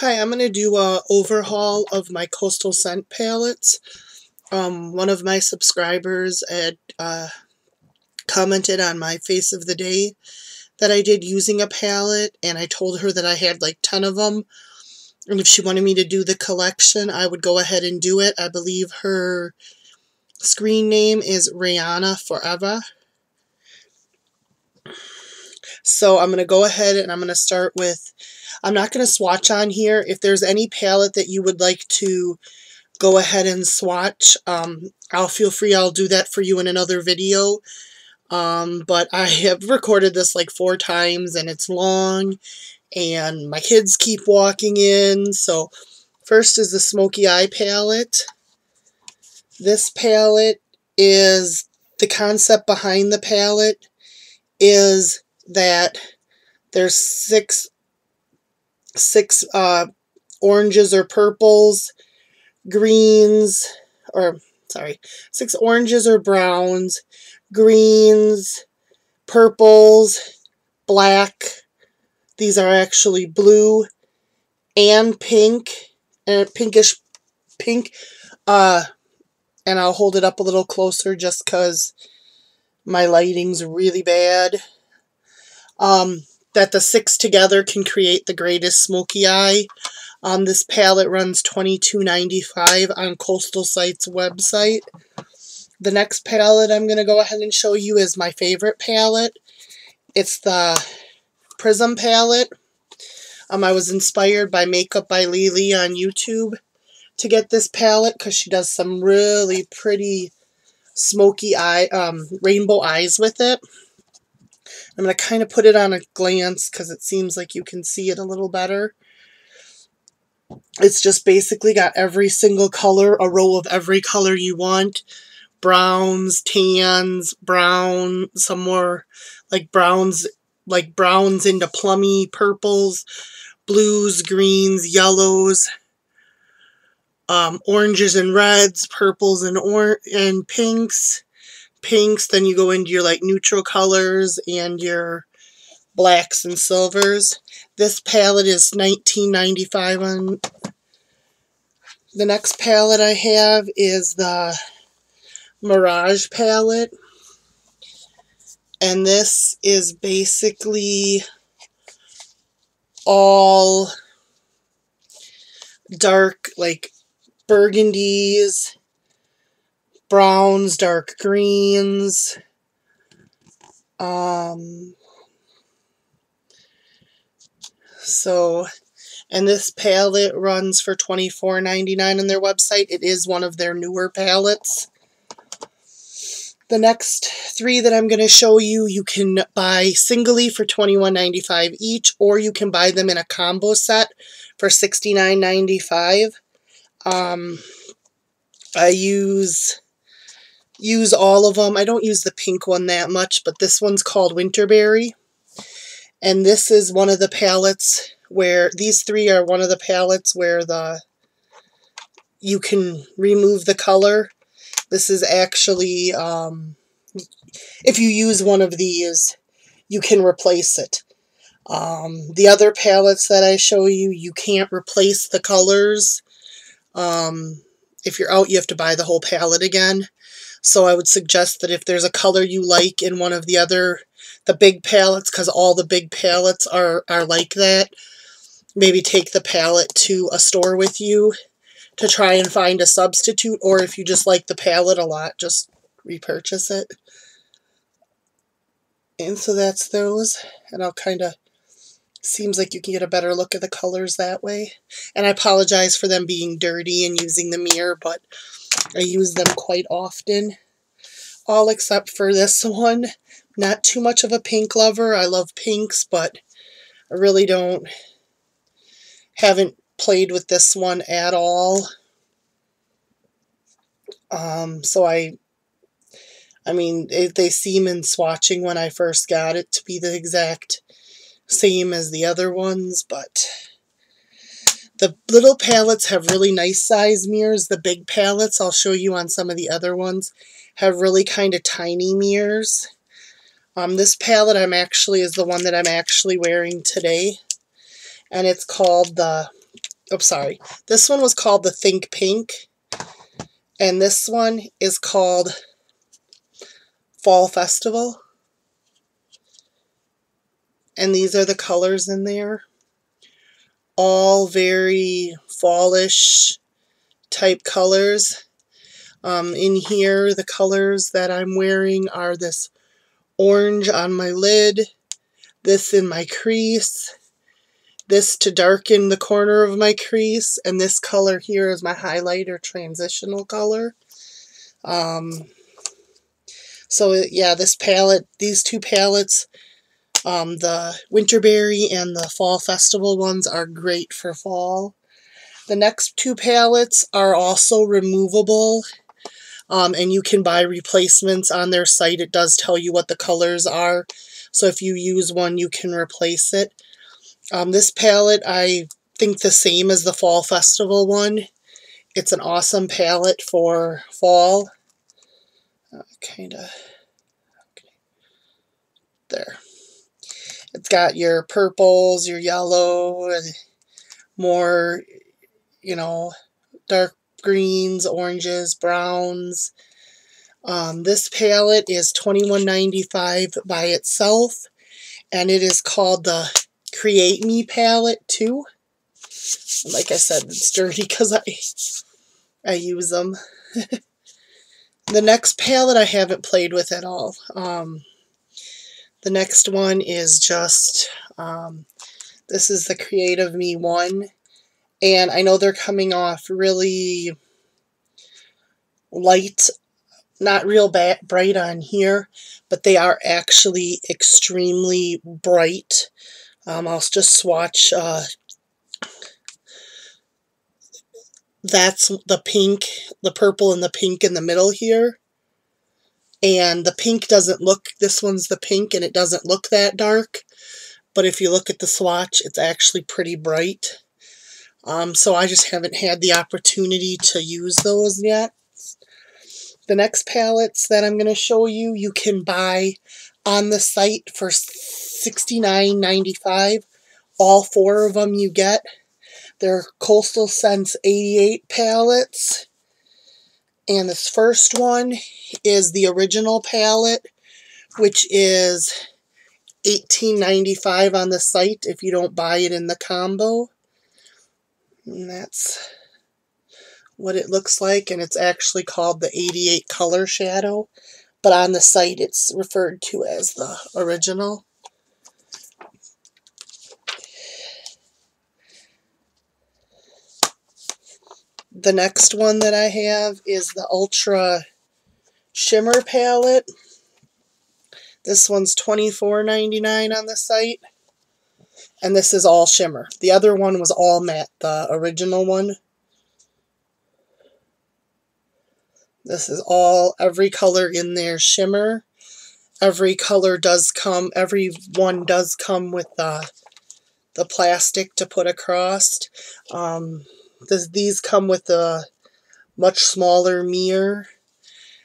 Hi, I'm going to do a overhaul of my Coastal Scent palettes. One of my subscribers had commented on my Face of the Day that I did using a palette, and I told her that I had like 10 of them, and if she wanted me to do the collection, I would go ahead and do it. I believe her screen name is Rihanna Forever. So I'm going to go ahead and I'm going to start with, I'm not going to swatch on here. If there's any palette that you would like to go ahead and swatch, I'll feel free, I'll do that for you in another video. But I have recorded this like 4 times and it's long and my kids keep walking in. So first is the Smoky Eye palette. This palette is, the concept behind the palette is that there's six oranges or purples, greens, or sorry, 6 oranges or browns, greens, purples, black. These are actually blue and pink, and pinkish pink. And I'll hold it up a little closer just because my lighting's really bad. That the 6 together can create the greatest smoky eye. This palette runs $22.95 on Coastal Sight's website. The next palette I'm going to go ahead and show you is my favorite palette. It's the Prism palette. I was inspired by Makeup by Lily on YouTube to get this palette because she does some really pretty smoky eye, rainbow eyes with it. I'm going to kind of put it on a glance because it seems like you can see it a little better. It's just basically got every single color, a row of every color you want. Browns, tans, brown, some more like browns into plummy purples, blues, greens, yellows, oranges and reds, purples and pinks. Then you go into your like neutral colors and your blacks and silvers. This palette is $19.95 on. The next palette I have is the Mirage palette, and this is basically all dark, like burgundies, browns, dark greens, and this palette runs for $24.99 on their website. It is one of their newer palettes. The next 3 that I'm going to show you, you can buy singly for $21.95 each, or you can buy them in a combo set for $69.95. I use all of them. I don't use the pink one that much, but this one's called Winterberry. And this is one of the palettes where, these 3 are one of the palettes where you can remove the color. This is actually, if you use one of these, you can replace it. The other palettes that I show you, you can't replace the colors. If you're out, you have to buy the whole palette again. So I would suggest that if there's a color you like in one of the big palettes, because all the big palettes are like that, maybe take the palette to a store with you to try and find a substitute, or if you just like the palette a lot, just repurchase it. And so that's those, and I'll kind of, seems like you can get a better look at the colors that way. And I apologize for them being dirty and using the mirror, but I use them quite often. All except for this one. Not too much of a pink lover. I love pinks, but I really haven't played with this one at all. So I mean, they seem in swatching when I first got it to be the exact same as the other ones, but the little palettes have really nice size mirrors. The big palettes, I'll show you on some of the other ones, have really kind of tiny mirrors. This palette is the one that I'm actually wearing today, and it's called the oh, sorry. This one was called the Think Pink. And this one is called Fall Festival. And these are the colors in there. All very fallish type colors. In here, the colors that I'm wearing are this orange on my lid, this in my crease, this to darken the corner of my crease, and this color here is my highlighter transitional color. So yeah, this palette, these two palettes, the Winterberry and the Fall Festival ones are great for fall. The next two palettes are also removable, and you can buy replacements on their site. It does tell you what the colors are, so if you use one, you can replace it. This palette, I think the same as the Fall Festival one. It's an awesome palette for fall. There. It's got your purples, your yellow, and more, you know, dark greens, oranges, browns. This palette is $21.95 by itself, and it is called the Create Me palette too. Like I said, it's dirty because I use them. The next palette I haven't played with at all. The next one is just, this is the Creative Me one. And I know they're coming off really light, not real bright on here, but they are actually extremely bright. I'll just swatch. That's the pink, the purple, and the pink in the middle here. And the pink doesn't look, this one's the pink, and it doesn't look that dark. But if you look at the swatch, it's actually pretty bright. So I just haven't had the opportunity to use those yet. The next palettes that I'm going to show you, you can buy on the site for $69.95. All four of them you get. They're Coastal Scents 88 palettes. And this first one is the original palette, which is $18.95 on the site if you don't buy it in the combo. And that's what it looks like, and it's actually called the 88 color shadow, but on the site it's referred to as the original. The next one that I have is the Ultra Shimmer palette. This one's $24.99 on the site, and this is all shimmer. The other one was all matte, the original one. This is all, every color in there shimmer. Every color does come, every one does come with the plastic to put across. These come with a much smaller mirror.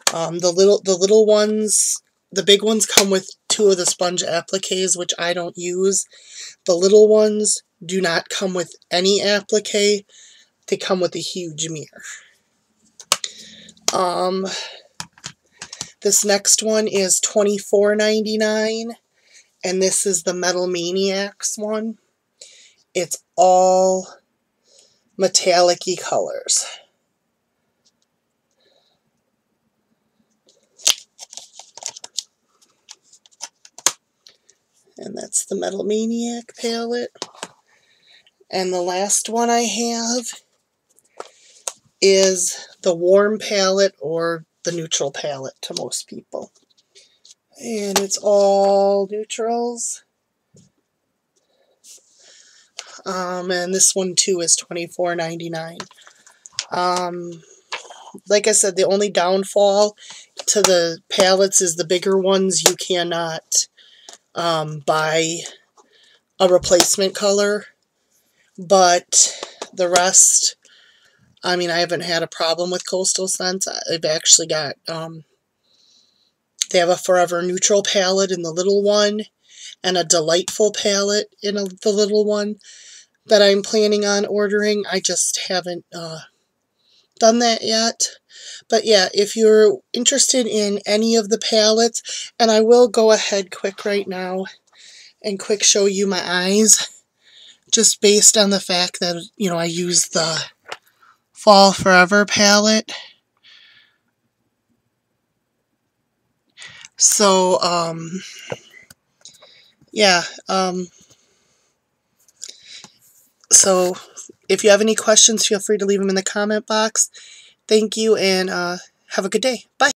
The little ones, the big ones come with two of the sponge appliques, which I don't use. The little ones do not come with any applique. They come with a huge mirror. This next one is $24.99, and this is the Metal Maniacs one. It's all metallic-y colors. And that's the Metal Maniac palette. And the last one I have is the Warm palette, or the neutral palette to most people. And it's all neutrals. And this one too is $24.99. Like I said, the only downfall to the palettes is the bigger ones you cannot buy a replacement color. But the rest, I mean, I haven't had a problem with Coastal Scents. I've actually got, they have a Forever Neutral palette in the little one, and a Delightful palette in the little one. that I'm planning on ordering. I just haven't done that yet. But yeah, if you're interested in any of the palettes, and I will go ahead quick right now and quick show you my eyes, just based on the fact that, you know, I use the Fall Forever palette. So, yeah, so if you have any questions, feel free to leave them in the comment box. Thank you, and have a good day. Bye.